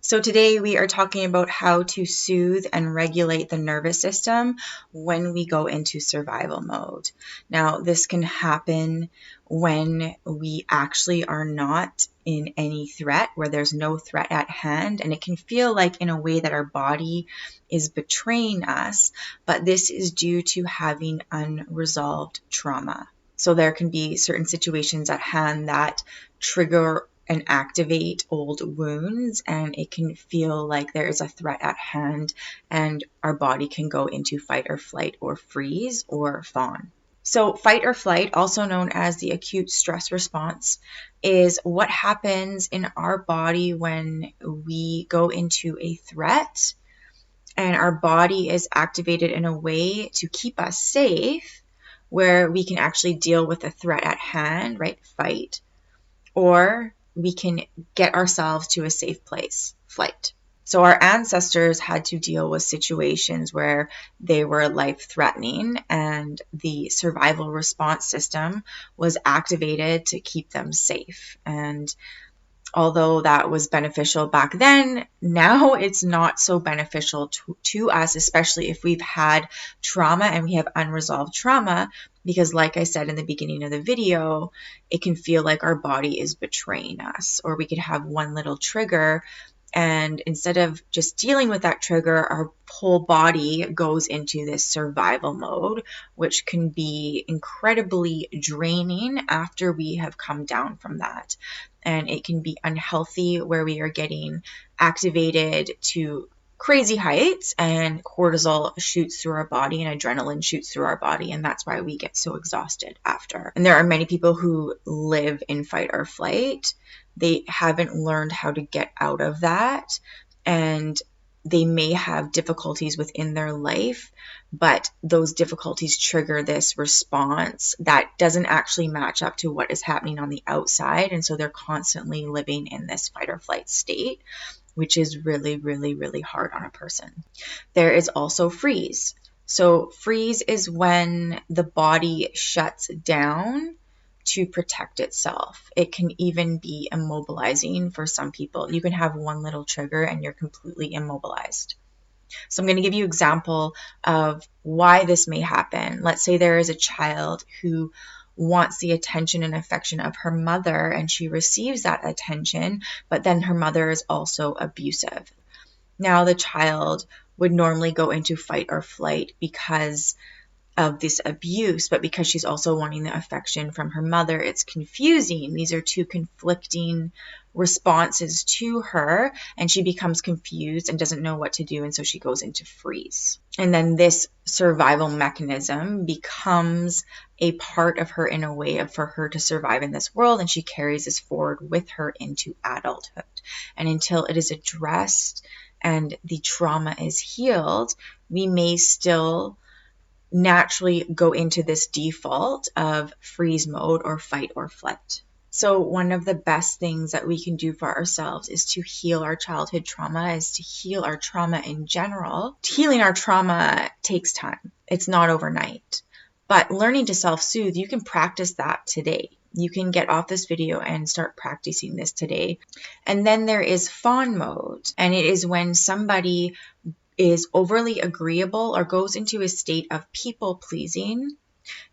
So today we are talking about how to soothe and regulate the nervous system when we go into survival mode. Now, this can happen when we actually are not in any threat, where there's no threat at hand, and it can feel like in a way that our body is betraying us, but this is due to having unresolved trauma. So there can be certain situations at hand that trigger and activate old wounds, and it can feel like there is a threat at hand, and our body can go into fight or flight or freeze or fawn. So fight or flight, also known as the acute stress response, is what happens in our body when we go into a threat and our body is activated in a way to keep us safe, where we can actually deal with the threat at hand, right? Fight, or we can get ourselves to a safe place, flight. So our ancestors had to deal with situations where they were life-threatening, and the survival response system was activated to keep them safe. And although that was beneficial back then, now it's not so beneficial to us, especially if we've had trauma and we have unresolved trauma, because like I said in the beginning of the video, it can feel like our body is betraying us, or we could have one little trigger, and instead of just dealing with that trigger, our whole body goes into this survival mode, which can be incredibly draining after we have come down from that. And it can be unhealthy, where we are getting activated to crazy heights, and cortisol shoots through our body and adrenaline shoots through our body, and that's why we get so exhausted after. And there are many people who live in fight or flight. They haven't learned how to get out of that, and they may have difficulties within their life, but those difficulties trigger this response that doesn't actually match up to what is happening on the outside, and so they're constantly living in this fight or flight state, which is really, really, really hard on a person. There is also freeze. So freeze is when the body shuts down to protect itself. It can even be immobilizing for some people. You can have one little trigger and you're completely immobilized. So I'm going to give you an example of why this may happen. Let's say there is a child who wants the attention and affection of her mother, and she receives that attention, but then her mother is also abusive. Now the child would normally go into fight or flight because of this abuse, but because she's also wanting the affection from her mother, it's confusing. These are two conflicting responses to her, and she becomes confused and doesn't know what to do, and so she goes into freeze. And then this survival mechanism becomes a part of her in a way for her to survive in this world, and she carries this forward with her into adulthood. And until it is addressed and the trauma is healed, we may still naturally go into this default of freeze mode or fight or flight. So one of the best things that we can do for ourselves is to heal our childhood trauma, is to heal our trauma in general. Healing our trauma takes time. It's not overnight. But learning to self-soothe, you can practice that today. You can get off this video and start practicing this today. And then there is fawn mode, and it is when somebody is overly agreeable or goes into a state of people pleasing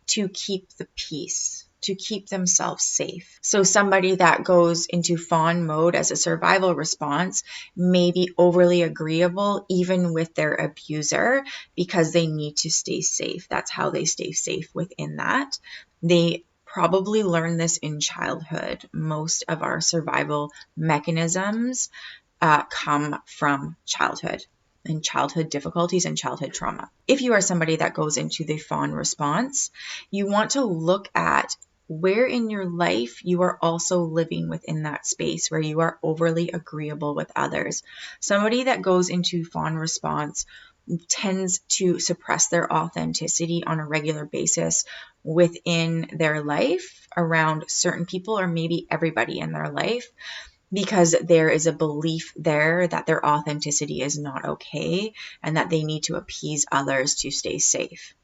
to keep the peace, to keep themselves safe. So somebody that goes into fawn mode as a survival response may be overly agreeable even with their abuser because they need to stay safe. That's how they stay safe within that. They probably learn this in childhood. Most of our survival mechanisms come from childhood, and childhood difficulties and childhood trauma. If you are somebody that goes into the fawn response, you want to look at where in your life you are also living within that space where you are overly agreeable with others. Somebody that goes into fawn response tends to suppress their authenticity on a regular basis within their life around certain people, or maybe everybody in their life, because there is a belief there that their authenticity is not okay and that they need to appease others to stay safe.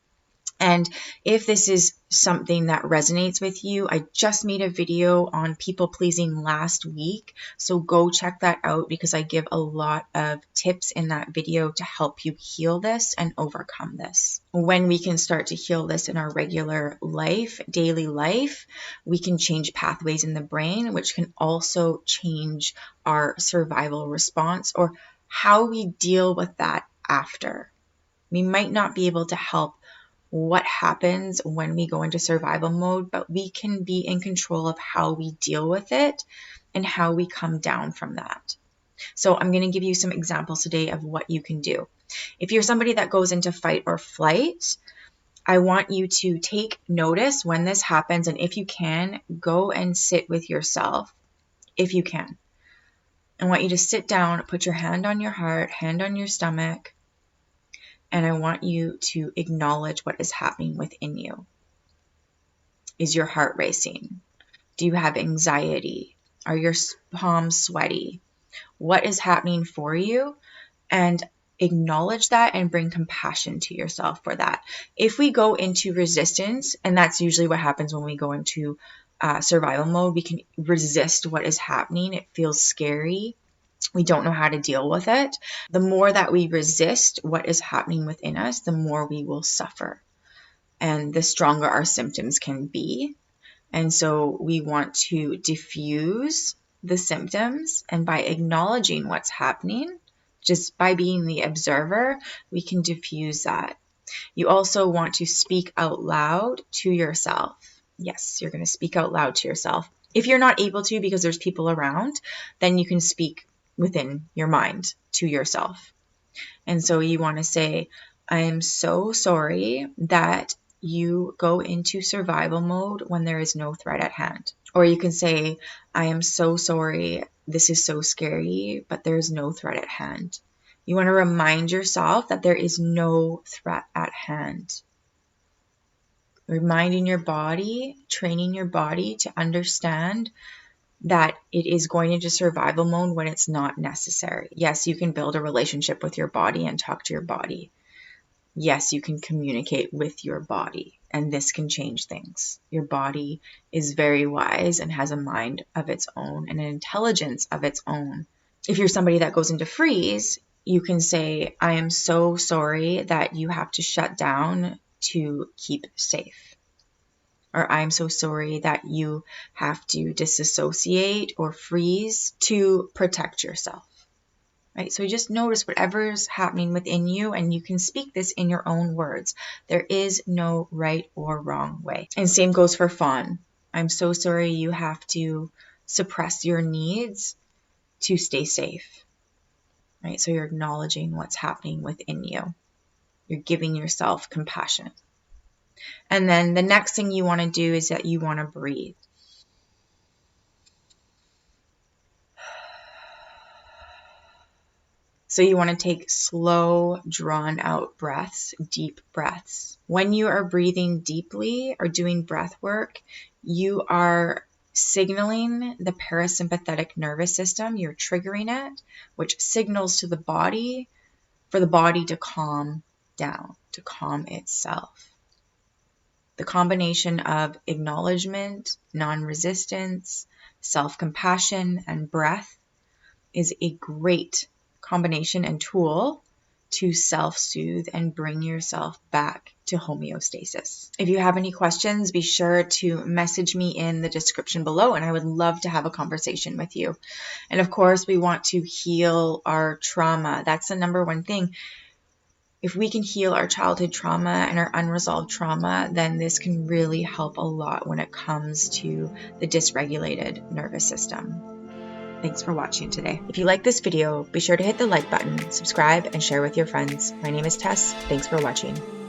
And if this is something that resonates with you, I just made a video on people pleasing last week. So go check that out because I give a lot of tips in that video to help you heal this and overcome this. When we can start to heal this in our regular life, daily life, we can change pathways in the brain, which can also change our survival response or how we deal with that after. We might not be able to help what happens when we go into survival mode, but we can be in control of how we deal with it and how we come down from that. So I'm going to give you some examples today of what you can do. If you're somebody that goes into fight or flight, I want you to take notice when this happens, and if you can, go and sit with yourself. If you can, I want you to sit down, put your hand on your heart, hand on your stomach, and I want you to acknowledge what is happening within you. Is your heart racing? Do you have anxiety? Are your palms sweaty? What is happening for you? And acknowledge that and bring compassion to yourself for that. If we go into resistance, and that's usually what happens when we go into survival mode, we can resist what is happening. It feels scary. We don't know how to deal with it. The more that we resist what is happening within us, the more we will suffer and the stronger our symptoms can be. And so we want to diffuse the symptoms, and by acknowledging what's happening, just by being the observer, we can diffuse that. You also want to speak out loud to yourself. Yes, you're going to speak out loud to yourself. If you're not able to because there's people around, then you can speak within your mind to yourself. And so you want to say, I am so sorry that you go into survival mode when there is no threat at hand. Or you can say, I am so sorry, this is so scary, but there is no threat at hand. You want to remind yourself that there is no threat at hand. Reminding your body, training your body to understand that it is going into survival mode when it's not necessary. Yes, you can build a relationship with your body and talk to your body. Yes, you can communicate with your body, and this can change things. Your body is very wise and has a mind of its own and an intelligence of its own. If you're somebody that goes into freeze, you can say, I am so sorry that you have to shut down to keep safe. Or I'm so sorry that you have to disassociate or freeze to protect yourself. Right? So you just notice whatever's happening within you, and you can speak this in your own words. There is no right or wrong way. And same goes for fawn. I'm so sorry you have to suppress your needs to stay safe. Right? So you're acknowledging what's happening within you. You're giving yourself compassion. And then the next thing you want to do is that you want to breathe. So you want to take slow, drawn out breaths, deep breaths. When you are breathing deeply or doing breath work, you are signaling the parasympathetic nervous system. You're triggering it, which signals to the body for the body to calm down, to calm itself. The combination of acknowledgement, non-resistance, self-compassion, and breath is a great combination and tool to self-soothe and bring yourself back to homeostasis. If you have any questions, be sure to message me in the description below, and I would love to have a conversation with you. And of course, we want to heal our trauma. That's the number one thing. If we can heal our childhood trauma and our unresolved trauma, then this can really help a lot when it comes to the dysregulated nervous system. Thanks for watching today. If you like this video, be sure to hit the like button, subscribe, and share with your friends. My name is Tess. Thanks for watching.